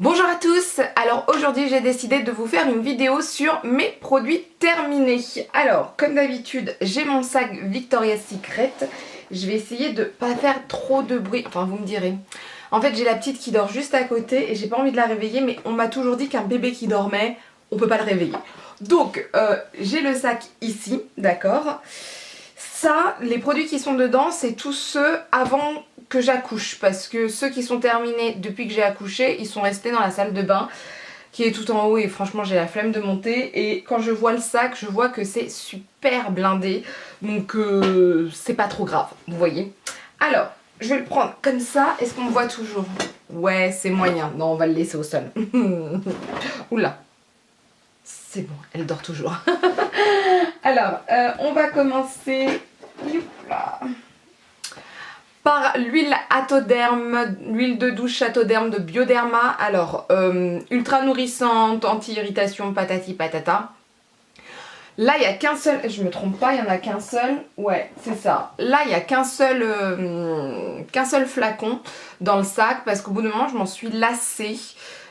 Bonjour à tous, alors aujourd'hui j'ai décidé de vous faire une vidéo sur mes produits terminés. Alors comme d'habitude j'ai mon sac Victoria's Secret, je vais essayer de pas faire trop de bruit, enfin vous me direz. En fait j'ai la petite qui dort juste à côté et j'ai pas envie de la réveiller, mais on m'a toujours dit qu'un bébé qui dormait, on peut pas le réveiller. Donc j'ai le sac ici, d'accord. Ça, les produits qui sont dedans, c'est tous ceux avant que j'accouche, parce que ceux qui sont terminés depuis que j'ai accouché, ils sont restés dans la salle de bain qui est tout en haut et franchement j'ai la flemme de monter, et quand je vois le sac, je vois que c'est super blindé, donc c'est pas trop grave, vous voyez. Alors, je vais le prendre comme ça. Est-ce qu'on me voit toujours? Ouais, c'est moyen. Non, on va le laisser au sol. Oula. C'est bon, elle dort toujours. Alors, on va commencer par l'huile Atoderm, l'huile de douche Atoderm de Bioderma. Alors, ultra nourrissante, anti-irritation, patati patata. Là, il n'y a qu'un seul, je me trompe pas, il n'y en a qu'un seul. Ouais, c'est ça. Là, il n'y a qu'un seul flacon dans le sac, parce qu'au bout d'un moment, je m'en suis lassée.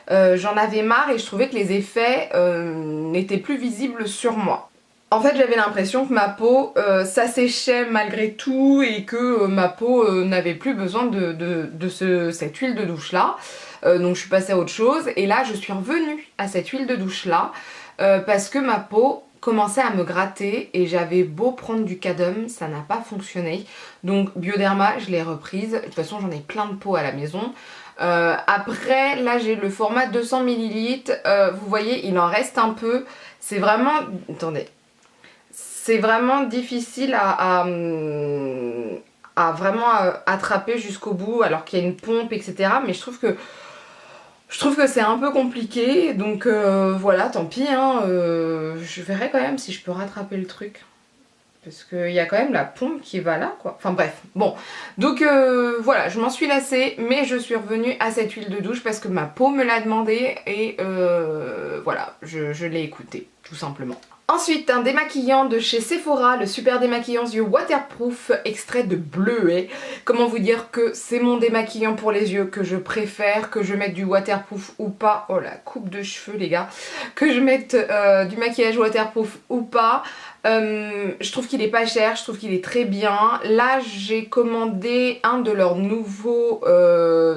J'en avais marre et je trouvais que les effets n'étaient plus visibles sur moi. En fait, j'avais l'impression que ma peau s'asséchait malgré tout et que ma peau n'avait plus besoin de cette huile de douche là. Donc je suis passée à autre chose et là je suis revenue à cette huile de douche là parce que ma peau commençait à me gratter et j'avais beau prendre du Cadum, ça n'a pas fonctionné. Donc Bioderma, je l'ai reprise. De toute façon, j'en ai plein de pots à la maison. Après, là j'ai le format 200 ml. Vous voyez, il en reste un peu. C'est vraiment... Attendez. C'est vraiment difficile à vraiment attraper jusqu'au bout alors qu'il y a une pompe, etc. Mais je trouve que c'est un peu compliqué. Donc voilà, tant pis. Hein, je verrai quand même si je peux rattraper le truc. Parce qu'il y a quand même la pompe qui va là, quoi. Enfin bref, bon. Donc voilà, je m'en suis lassée, mais je suis revenue à cette huile de douche parce que ma peau me l'a demandé et voilà, je l'ai écoutée, tout simplement. Ensuite, un démaquillant de chez Sephora, le super démaquillant yeux waterproof, extrait de bleuet. Comment vous dire que c'est mon démaquillant pour les yeux que je préfère, que je mette du waterproof ou pas. Oh la coupe de cheveux les gars. Que je mette du maquillage waterproof ou pas. Je trouve qu'il est pas cher, je trouve qu'il est très bien. Là j'ai commandé un de leurs nouveaux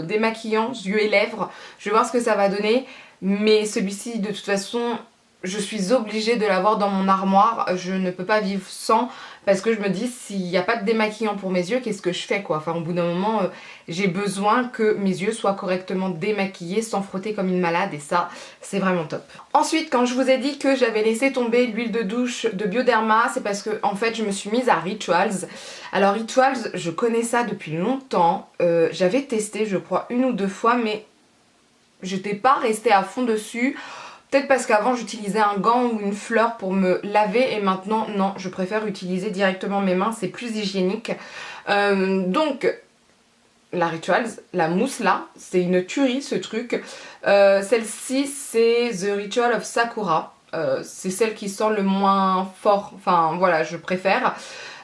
démaquillants yeux et lèvres. Je vais voir ce que ça va donner. Mais celui-ci de toute façon... je suis obligée de l'avoir dans mon armoire, je ne peux pas vivre sans, parce que je me dis s'il n'y a pas de démaquillant pour mes yeux, qu'est-ce que je fais quoi? Enfin au bout d'un moment j'ai besoin que mes yeux soient correctement démaquillés sans frotter comme une malade, et ça c'est vraiment top. Ensuite, quand je vous ai dit que j'avais laissé tomber l'huile de douche de Bioderma, c'est parce que en fait je me suis mise à Rituals. Alors Rituals, je connais ça depuis longtemps, j'avais testé je crois une ou deux fois, mais j'étais pas restée à fond dessus. Peut-être parce qu'avant j'utilisais un gant ou une fleur pour me laver et maintenant non, je préfère utiliser directement mes mains, c'est plus hygiénique. Donc la Rituals, la mousse là, c'est une tuerie ce truc. Celle-ci c'est The Ritual of Sakura. C'est celle qui sent le moins fort, enfin voilà, je préfère.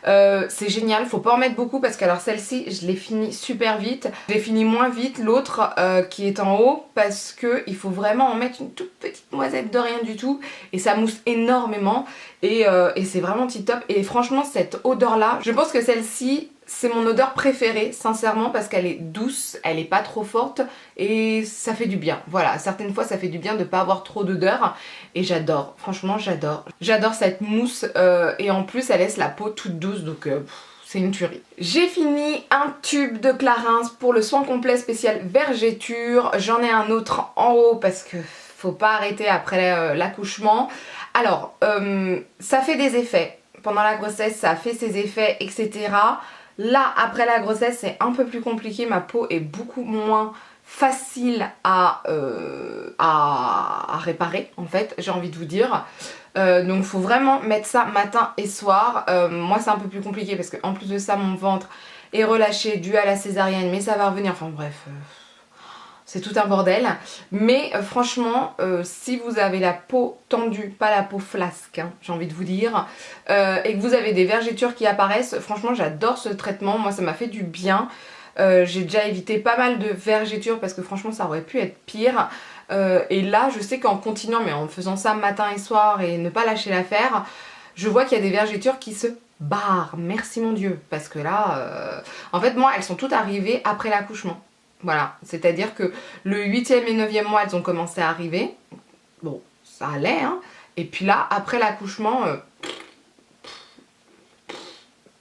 C'est génial, faut pas en mettre beaucoup parce que alors celle-ci je l'ai fini super vite. J'ai fini moins vite l'autre qui est en haut parce que il faut vraiment en mettre une toute petite noisette de rien du tout et ça mousse énormément et c'est vraiment tip top. Et franchement cette odeur là, je pense que celle-ci c'est mon odeur préférée sincèrement parce qu'elle est douce, elle est pas trop forte et ça fait du bien. Voilà, certaines fois ça fait du bien de pas avoir trop d'odeur et j'adore, franchement j'adore. J'adore cette mousse et en plus elle laisse la peau toute douce donc c'est une tuerie. J'ai fini un tube de Clarins pour le soin complet spécial vergéture. J'en ai un autre en haut parce que faut pas arrêter après l'accouchement. Alors ça fait des effets. Pendant la grossesse ça a fait ses effets, etc. Là, après la grossesse, c'est un peu plus compliqué. Ma peau est beaucoup moins facile à réparer, en fait, j'ai envie de vous dire. Donc, il faut vraiment mettre ça matin et soir. Moi, c'est un peu plus compliqué parce qu'en plus de ça, mon ventre est relâché dû à la césarienne. Mais ça va revenir. Enfin, bref... c'est tout un bordel, mais franchement, si vous avez la peau tendue, pas la peau flasque, hein, j'ai envie de vous dire, et que vous avez des vergetures qui apparaissent, franchement j'adore ce traitement, moi ça m'a fait du bien. J'ai déjà évité pas mal de vergetures parce que franchement ça aurait pu être pire. Et là je sais qu'en continuant, mais en faisant ça matin et soir et ne pas lâcher l'affaire, je vois qu'il y a des vergetures qui se barrent, merci mon Dieu, parce que là, en fait moi elles sont toutes arrivées après l'accouchement. Voilà, c'est-à-dire que le 8e et 9e mois elles ont commencé à arriver, bon ça allait hein, et puis là après l'accouchement,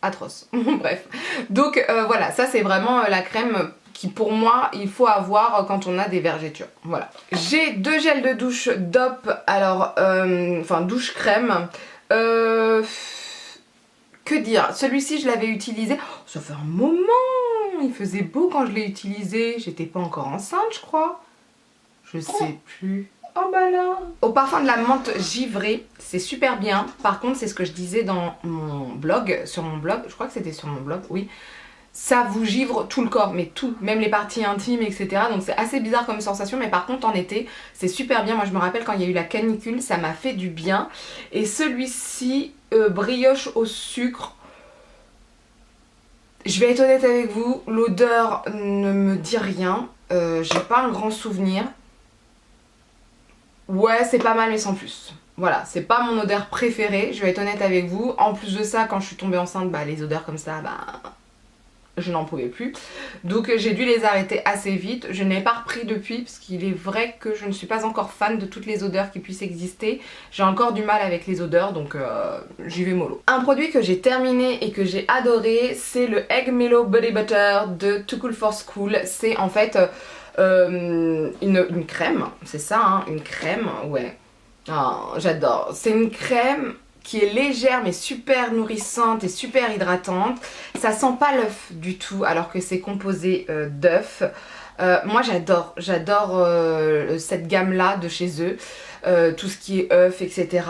atroce, bref. Donc voilà, ça c'est vraiment la crème qui pour moi il faut avoir quand on a des vergetures, voilà. J'ai 2 gels de douche DOP, alors, enfin douche crème, que dire, celui-ci je l'avais utilisé, oh, ça fait un moment, il faisait beau quand je l'ai utilisé, j'étais pas encore enceinte je crois, je sais plus. Oh bah là. Au parfum de la menthe givrée, c'est super bien. Par contre, c'est ce que je disais dans mon blog, sur mon blog, je crois que c'était sur mon blog, oui. Ça vous givre tout le corps, mais tout, même les parties intimes, etc. Donc c'est assez bizarre comme sensation, mais par contre en été, c'est super bien. Moi je me rappelle quand il y a eu la canicule, ça m'a fait du bien. Et celui-ci, brioche au sucre, je vais être honnête avec vous, l'odeur ne me dit rien. J'ai pas un grand souvenir. Ouais, c'est pas mal mais sans plus. Voilà, c'est pas mon odeur préférée, je vais être honnête avec vous. En plus de ça, quand je suis tombée enceinte, bah les odeurs comme ça, bah je n'en pouvais plus. Donc j'ai dû les arrêter assez vite. Je n'ai pas repris depuis parce qu'il est vrai que je ne suis pas encore fan de toutes les odeurs qui puissent exister. J'ai encore du mal avec les odeurs, donc j'y vais mollo. Un produit que j'ai terminé et que j'ai adoré, c'est le Egg Mellow Body Butter de Too Cool for School. C'est en fait une crème, c'est ça hein, une crème, ouais. Oh, j'adore. C'est une crème qui est légère mais super nourrissante et super hydratante. Ça sent pas l'œuf du tout alors que c'est composé d'œufs. Moi j'adore cette gamme là de chez eux, tout ce qui est œufs etc.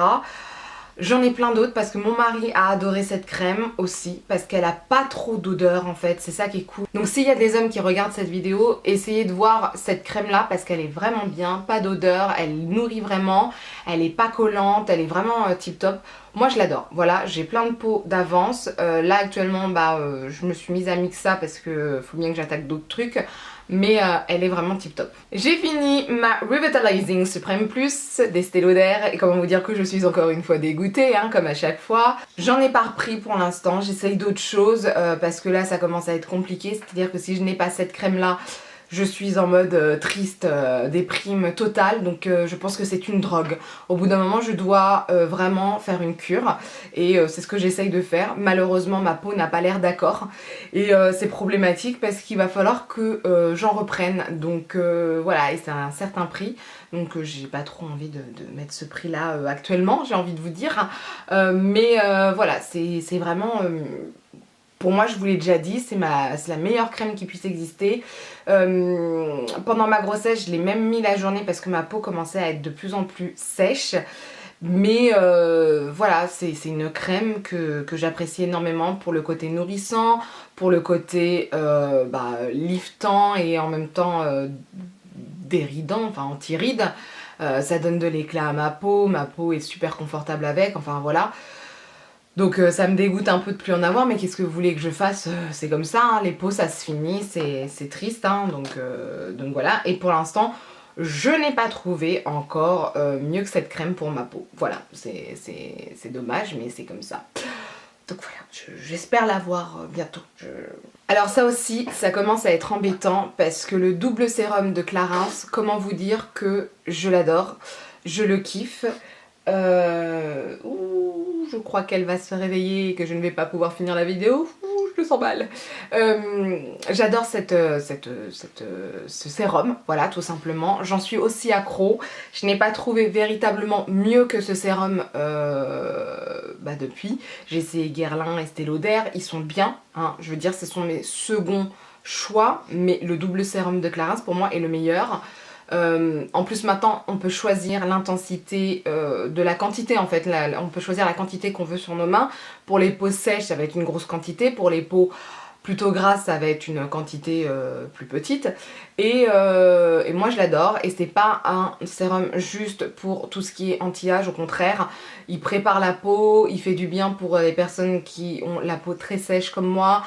J'en ai plein d'autres parce que mon mari a adoré cette crème aussi parce qu'elle a pas trop d'odeur en fait, c'est ça qui est cool. Donc s'il y a des hommes qui regardent cette vidéo, essayez de voir cette crème là parce qu'elle est vraiment bien, pas d'odeur, elle nourrit vraiment, elle est pas collante, elle est vraiment tip top. Moi je l'adore, voilà, j'ai plein de pots d'avance. Là actuellement bah, je me suis mise à Mixa parce que faut bien que j'attaque d'autres trucs. Mais elle est vraiment tip top. J'ai fini ma Revitalizing Supreme Plus d'Estée Lauder et comment vous dire que je suis encore une fois dégoûtée hein, comme à chaque fois. J'en ai pas repris pour l'instant, j'essaye d'autres choses parce que là ça commence à être compliqué, c'est-à-dire que si je n'ai pas cette crème là, je suis en mode triste, déprime totale, donc je pense que c'est une drogue. Au bout d'un moment, je dois vraiment faire une cure et c'est ce que j'essaye de faire. Malheureusement, ma peau n'a pas l'air d'accord et c'est problématique parce qu'il va falloir que j'en reprenne. Donc voilà, et c'est un certain prix, donc j'ai pas trop envie de mettre ce prix-là actuellement, j'ai envie de vous dire. Mais voilà, c'est vraiment... pour moi, je vous l'ai déjà dit, c'est la meilleure crème qui puisse exister. Pendant ma grossesse, je l'ai même mis la journée parce que ma peau commençait à être de plus en plus sèche. Mais voilà, c'est une crème que j'apprécie énormément pour le côté nourrissant, pour le côté liftant et en même temps déridant, enfin anti-rides. Ça donne de l'éclat à ma peau est super confortable avec, enfin voilà. Donc ça me dégoûte un peu de plus en avoir, mais qu'est-ce que vous voulez que je fasse, c'est comme ça, hein, les peaux ça se finit, c'est triste, hein, donc voilà. Et pour l'instant, je n'ai pas trouvé encore mieux que cette crème pour ma peau. Voilà, c'est dommage, mais c'est comme ça. Donc voilà, j'espère l'avoir bientôt. Alors ça aussi, ça commence à être embêtant, parce que le double sérum de Clarins, comment vous dire que je l'adore, je le kiffe. Je crois qu'elle va se réveiller et que je ne vais pas pouvoir finir la vidéo. Je le sens mal. J'adore ce sérum, voilà, tout simplement. J'en suis aussi accro. Je n'ai pas trouvé véritablement mieux que ce sérum depuis. J'ai essayé Guerlain, Estée Lauder, ils sont bien, hein. Je veux dire, ce sont mes seconds choix, mais le double sérum de Clarins pour moi est le meilleur. En plus maintenant on peut choisir l'intensité de la quantité en fait, on peut choisir la quantité qu'on veut sur nos mains. Pour les peaux sèches ça va être une grosse quantité, pour les peaux plutôt grasses ça va être une quantité plus petite et moi je l'adore et c'est pas un sérum juste pour tout ce qui est anti-âge, au contraire il prépare la peau, il fait du bien pour les personnes qui ont la peau très sèche comme moi,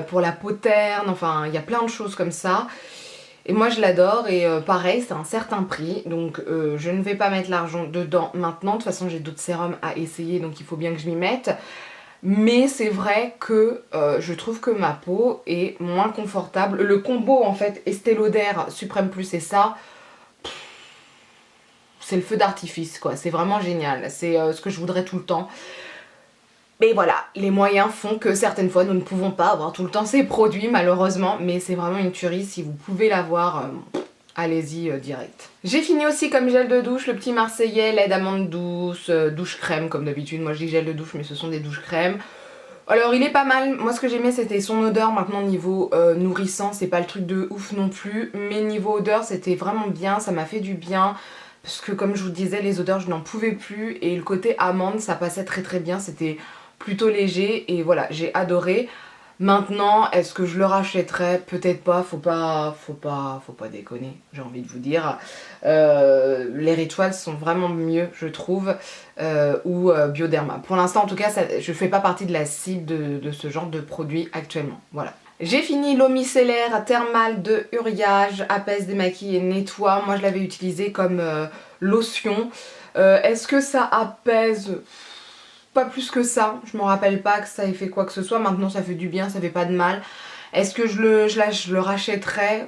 pour la peau terne, enfin il y a plein de choses comme ça. Et moi je l'adore et pareil c'est un certain prix donc je ne vais pas mettre l'argent dedans maintenant. De toute façon j'ai d'autres sérums à essayer donc il faut bien que je m'y mette. Mais c'est vrai que je trouve que ma peau est moins confortable. Le combo en fait Estée Lauder Suprême Plus et ça, c'est le feu d'artifice quoi. C'est vraiment génial. C'est ce que je voudrais tout le temps. Mais voilà, les moyens font que certaines fois nous ne pouvons pas avoir tout le temps ces produits malheureusement. Mais c'est vraiment une tuerie, si vous pouvez l'avoir, allez-y direct. J'ai fini aussi comme gel de douche le petit Marseillais, lait d'amande douce, douche crème comme d'habitude. Moi je dis gel de douche mais ce sont des douches crème. Alors il est pas mal, moi ce que j'aimais c'était son odeur. Maintenant niveau nourrissant c'est pas le truc de ouf non plus. Mais niveau odeur c'était vraiment bien, ça m'a fait du bien. Parce que comme je vous disais les odeurs je n'en pouvais plus. Et le côté amande ça passait très très bien, c'était plutôt léger. Et voilà j'ai adoré. Maintenant, est-ce que je le rachèterais? Peut-être pas, faut pas déconner, j'ai envie de vous dire. Les Rituals sont vraiment mieux, je trouve, ou Bioderma. Pour l'instant, en tout cas, je fais pas partie de la cible de ce genre de produit actuellement. Voilà. J'ai fini l'eau micellaire thermale de Uriage, apaise, démaquille et nettoie. Moi, je l'avais utilisé comme lotion. Est-ce que ça apaise? Pas plus que ça, je me rappelle pas que ça ait fait quoi que ce soit. Maintenant ça fait du bien, ça fait pas de mal. Est-ce que je le rachèterais?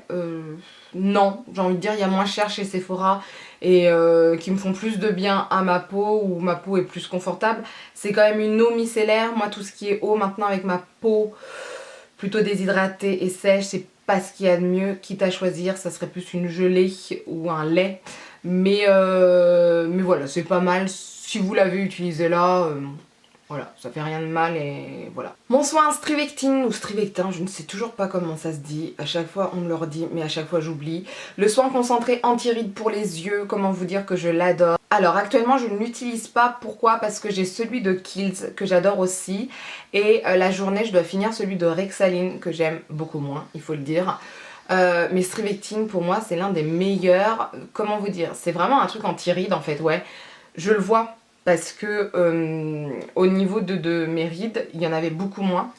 Non, j'ai envie de dire il y a moins cher chez Sephora et qui me font plus de bien à ma peau, ou ma peau est plus confortable. C'est quand même une eau micellaire. Moi tout ce qui est eau maintenant avec ma peau plutôt déshydratée et sèche, c'est pas ce qu'il y a de mieux. Quitte à choisir, ça serait plus une gelée ou un lait. Mais voilà, c'est pas mal. Si vous l'avez utilisé là, voilà, ça fait rien de mal et voilà. Mon soin Strivectine ou Strivectin, je ne sais toujours pas comment ça se dit. À chaque fois on me le redit, mais à chaque fois j'oublie. Le soin concentré anti-rides pour les yeux, comment vous dire que je l'adore. Alors actuellement je ne l'utilise pas, pourquoi? Parce que j'ai celui de Kiehl's que j'adore aussi. Et la journée je dois finir celui de Rexaline que j'aime beaucoup moins, il faut le dire. Mais Strivectine pour moi c'est l'un des meilleurs. Comment vous dire? C'est vraiment un truc anti-rides en fait, ouais. Je le vois parce que au niveau de mes rides, il y en avait beaucoup moins.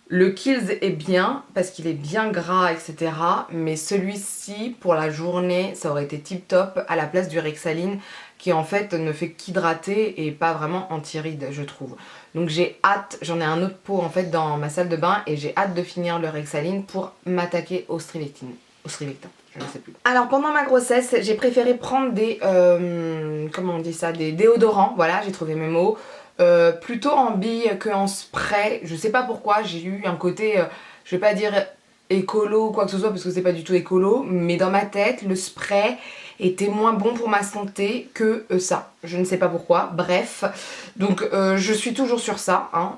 Le Kiehl's est bien parce qu'il est bien gras, etc. Mais celui-ci, pour la journée, ça aurait été tip top à la place du Rexaline qui en fait ne fait qu'hydrater et pas vraiment anti-rides, je trouve. Donc j'ai hâte, j'en ai un autre pot en fait dans ma salle de bain et j'ai hâte de finir le Rexaline pour m'attaquer au Strivectin. Je ne sais plus. Alors pendant ma grossesse, j'ai préféré prendre des, comment on dit ça, des déodorants, voilà, j'ai trouvé mes mots, plutôt en bille qu'en spray. Je sais pas pourquoi, j'ai eu un côté, je vais pas dire écolo ou quoi que ce soit parce que c'est pas du tout écolo, mais dans ma tête, le spray était moins bon pour ma santé que ça. Je ne sais pas pourquoi, bref. Donc je suis toujours sur ça, hein.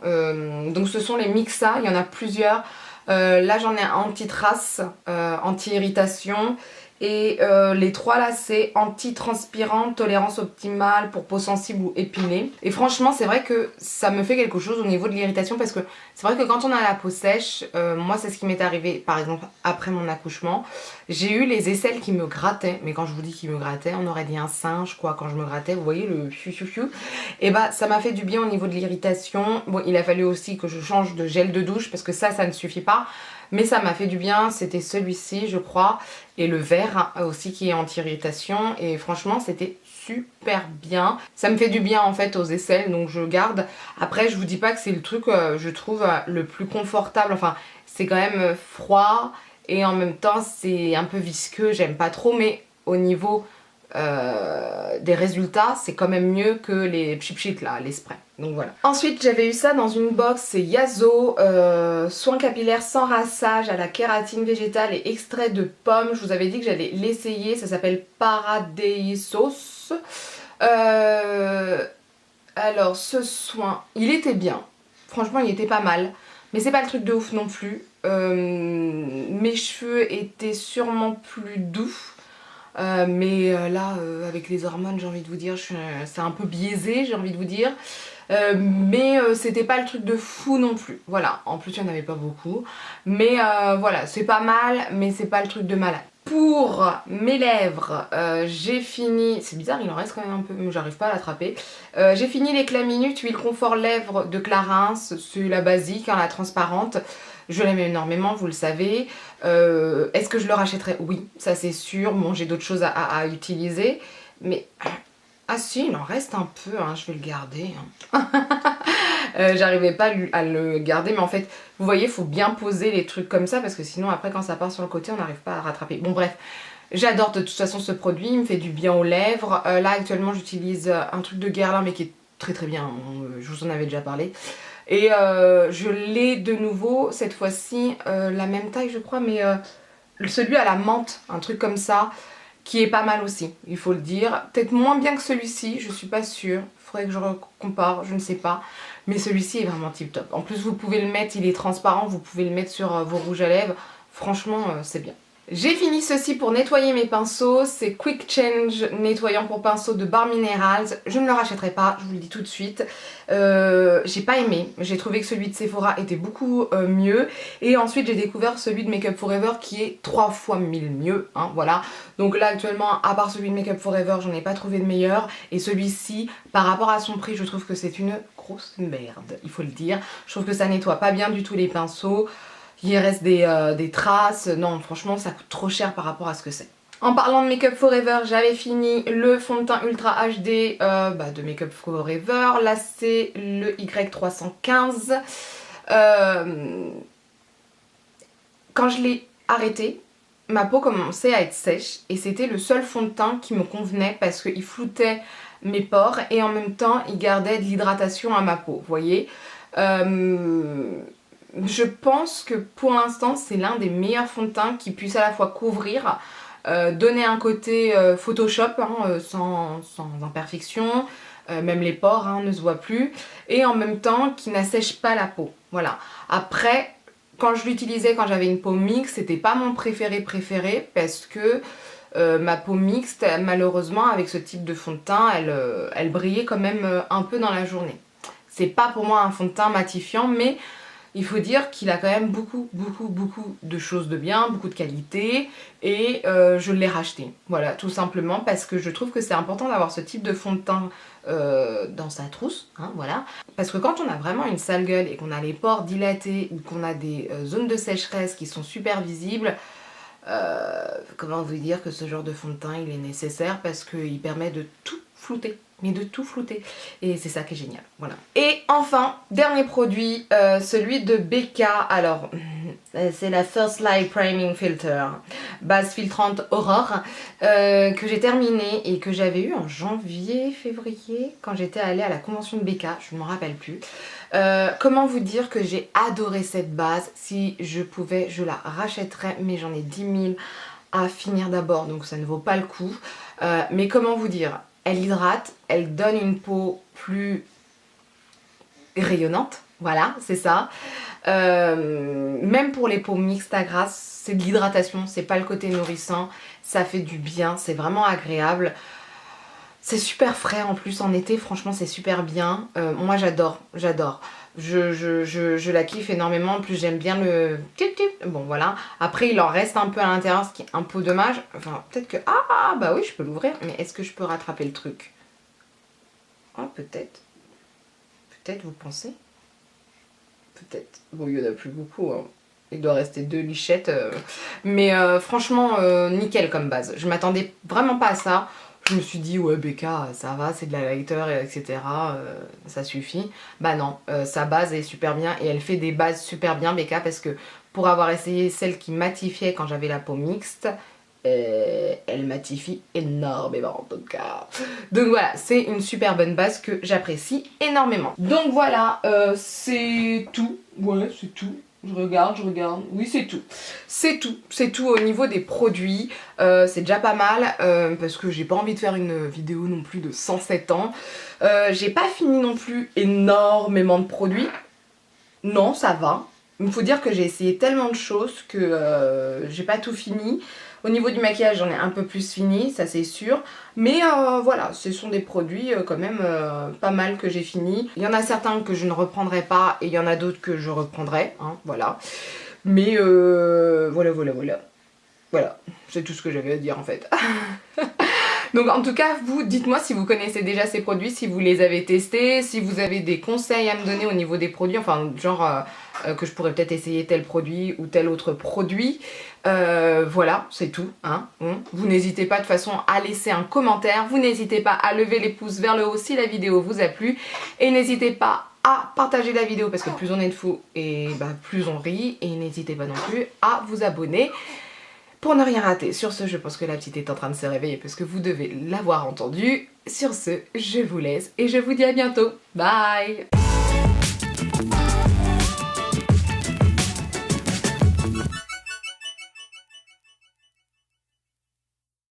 Donc ce sont les Mixa, il y en a plusieurs. Là j'en ai un anti-trace, anti-irritation et les trois là c'est anti-transpirant, tolérance optimale pour peau sensible ou épinée. Et franchement c'est vrai que ça me fait quelque chose au niveau de l'irritation parce que c'est vrai que quand on a la peau sèche, moi c'est ce qui m'est arrivé par exemple après mon accouchement. J'ai eu les aisselles qui me grattaient, mais quand je vous dis qu'ils me grattaient, on aurait dit un singe quoi quand je me grattais, vous voyez le fiu fiu fiu. Et bah ça m'a fait du bien au niveau de l'irritation. Bon il a fallu aussi que je change de gel de douche parce que ça ne suffit pas. Mais ça m'a fait du bien, c'était celui-ci je crois. Et le vert aussi qui est anti-irritation. Et franchement c'était super bien. Ça me fait du bien en fait aux aisselles donc je garde. Après je vous dis pas que c'est le truc je trouve le plus confortable. Enfin c'est quand même froid. Et en même temps c'est un peu visqueux, j'aime pas trop, mais au niveau des résultats c'est quand même mieux que les pchit là, les sprays. Donc voilà. Ensuite j'avais eu ça dans une box, c'est Yazo, soin capillaire sans rassage à la kératine végétale et extrait de pomme. Je vous avais dit que j'allais l'essayer, ça s'appelle Paradeisos. Alors ce soin, il était bien, franchement il était pas mal. Mais c'est pas le truc de ouf non plus. Mes cheveux étaient sûrement plus doux. Mais là, avec les hormones, j'ai envie de vous dire, c'est un peu biaisé, j'ai envie de vous dire. Mais c'était pas le truc de fou non plus. Voilà, en plus il n'y en avait pas beaucoup. Mais voilà, c'est pas mal, mais c'est pas le truc de malade. Pour mes lèvres, j'ai fini, c'est bizarre il en reste quand même un peu, mais j'arrive pas à l'attraper. J'ai fini l'éclat minute huile confort lèvres de Clarins, c'est la basique, hein, la transparente. Je l'aime énormément, vous le savez. Est-ce que je le rachèterai? Oui, ça c'est sûr. Bon, j'ai d'autres choses à utiliser. Mais... Ah si, il en reste un peu, hein, je vais le garder. Hein. J'arrivais pas à le garder, mais en fait, vous voyez, il faut bien poser les trucs comme ça, parce que sinon après quand ça part sur le côté, on n'arrive pas à rattraper. Bon bref, j'adore de toute façon ce produit, il me fait du bien aux lèvres. Là actuellement j'utilise un truc de Guerlain, mais qui est très très bien, je vous en avais déjà parlé. Et je l'ai de nouveau, cette fois-ci, la même taille je crois, mais celui à la menthe, un truc comme ça, qui est pas mal aussi, il faut le dire. Peut-être moins bien que celui-ci, je suis pas sûre. Faudrait que je compare, je ne sais pas. Mais celui-ci est vraiment tip top. En plus, vous pouvez le mettre, il est transparent, vous pouvez le mettre sur vos rouges à lèvres. Franchement, c'est bien. J'ai fini ceci pour nettoyer mes pinceaux, c'est Quick Change nettoyant pour pinceau de Bar Minerals. Je ne le rachèterai pas, je vous le dis tout de suite. J'ai pas aimé, j'ai trouvé que celui de Sephora était beaucoup mieux. Et ensuite j'ai découvert celui de Make Up For Ever qui est 3 fois 1000 mieux, hein, voilà. Donc là actuellement, à part celui de Make Up For Ever, j'en ai pas trouvé de meilleur. Et celui-ci, par rapport à son prix, je trouve que c'est une grosse merde, il faut le dire. Je trouve que ça nettoie pas bien du tout les pinceaux. Il reste des traces. Non, franchement, ça coûte trop cher par rapport à ce que c'est. En parlant de Make Up For Ever, j'avais fini le fond de teint Ultra HD de Make Up For Ever. Là, c'est le Y315. Quand je l'ai arrêté, ma peau commençait à être sèche. Et c'était le seul fond de teint qui me convenait parce qu'il floutait mes pores. Et en même temps, il gardait de l'hydratation à ma peau, vous voyez. Je pense que pour l'instant c'est l'un des meilleurs fonds de teint qui puisse à la fois couvrir, donner un côté Photoshop hein, sans imperfection, même les pores hein, ne se voient plus, et en même temps qui n'assèche pas la peau. Voilà. Après, quand je l'utilisais quand j'avais une peau mixte, c'était pas mon préféré parce que ma peau mixte, malheureusement avec ce type de fond de teint, elle brillait quand même un peu dans la journée. C'est pas pour moi un fond de teint matifiant, mais il faut dire qu'il a quand même beaucoup de choses de bien, beaucoup de qualité, et je l'ai racheté. Voilà, tout simplement parce que je trouve que c'est important d'avoir ce type de fond de teint dans sa trousse, hein, voilà. Parce que quand on a vraiment une sale gueule et qu'on a les pores dilatés ou qu'on a des zones de sécheresse qui sont super visibles, comment vous dire que ce genre de fond de teint il est nécessaire parce qu'il permet de tout flouter. Mais de tout flouter. Et c'est ça qui est génial. Voilà. Et enfin, dernier produit, celui de BK. Alors, c'est la First Light Priming Filter. Base filtrante Aurore. Que j'ai terminé et que j'avais eu en janvier, février, quand j'étais allée à la convention de BK. Je ne m'en rappelle plus. Comment vous dire que j'ai adoré cette base. Si je pouvais, je la rachèterais. Mais j'en ai 10 000 à finir d'abord. Donc ça ne vaut pas le coup. Mais comment vous dire, elle hydrate, elle donne une peau plus rayonnante, voilà, c'est ça. Même pour les peaux mixtes à grasse, c'est de l'hydratation, c'est pas le côté nourrissant, ça fait du bien, c'est vraiment agréable. C'est super frais en plus en été, franchement c'est super bien. Moi j'adore. Je la kiffe énormément, en plus j'aime bien le... Bon voilà, après il en reste un peu à l'intérieur, ce qui est un peu dommage. Enfin peut-être que... Ah bah oui je peux l'ouvrir, mais est-ce que je peux rattraper le truc? Ah peut-être. Peut-être vous pensez? Peut-être. Bon il y en a plus beaucoup hein. Il doit rester 2 lichettes. Mais franchement nickel comme base. Je m'attendais vraiment pas à ça. Je me suis dit ouais BK ça va, c'est de la lighter etc. Ça suffit. Bah non, sa base est super bien et elle fait des bases super bien BK parce que pour avoir essayé celle qui matifiait quand j'avais la peau mixte, elle matifie énormément en tout cas. Donc voilà, c'est une super bonne base que j'apprécie énormément. Donc voilà, c'est tout. Ouais c'est tout. Je regarde, oui c'est tout. C'est tout au niveau des produits. C'est déjà pas mal parce que j'ai pas envie de faire une vidéo non plus de 107 ans. J'ai pas fini non plus énormément de produits. Non, ça va. Il faut dire que j'ai essayé tellement de choses que j'ai pas tout fini. Au niveau du maquillage, j'en ai un peu plus fini, ça c'est sûr. Mais voilà, ce sont des produits quand même pas mal que j'ai fini. Il y en a certains que je ne reprendrai pas et il y en a d'autres que je reprendrai, hein, voilà. Mais voilà. Voilà, c'est tout ce que j'avais à dire en fait. Donc en tout cas, vous, dites-moi si vous connaissez déjà ces produits, si vous les avez testés, si vous avez des conseils à me donner au niveau des produits, enfin genre que je pourrais peut-être essayer tel produit ou tel autre produit. Voilà, c'est tout. Hein. Vous n'hésitez pas de toute façon à laisser un commentaire, vous n'hésitez pas à lever les pouces vers le haut si la vidéo vous a plu, et n'hésitez pas à partager la vidéo parce que plus on est de fous et plus on rit, et n'hésitez pas non plus à vous abonner pour ne rien rater. Sur ce, je pense que la petite est en train de se réveiller parce que vous devez l'avoir entendu. Sur ce, je vous laisse et je vous dis à bientôt. Bye!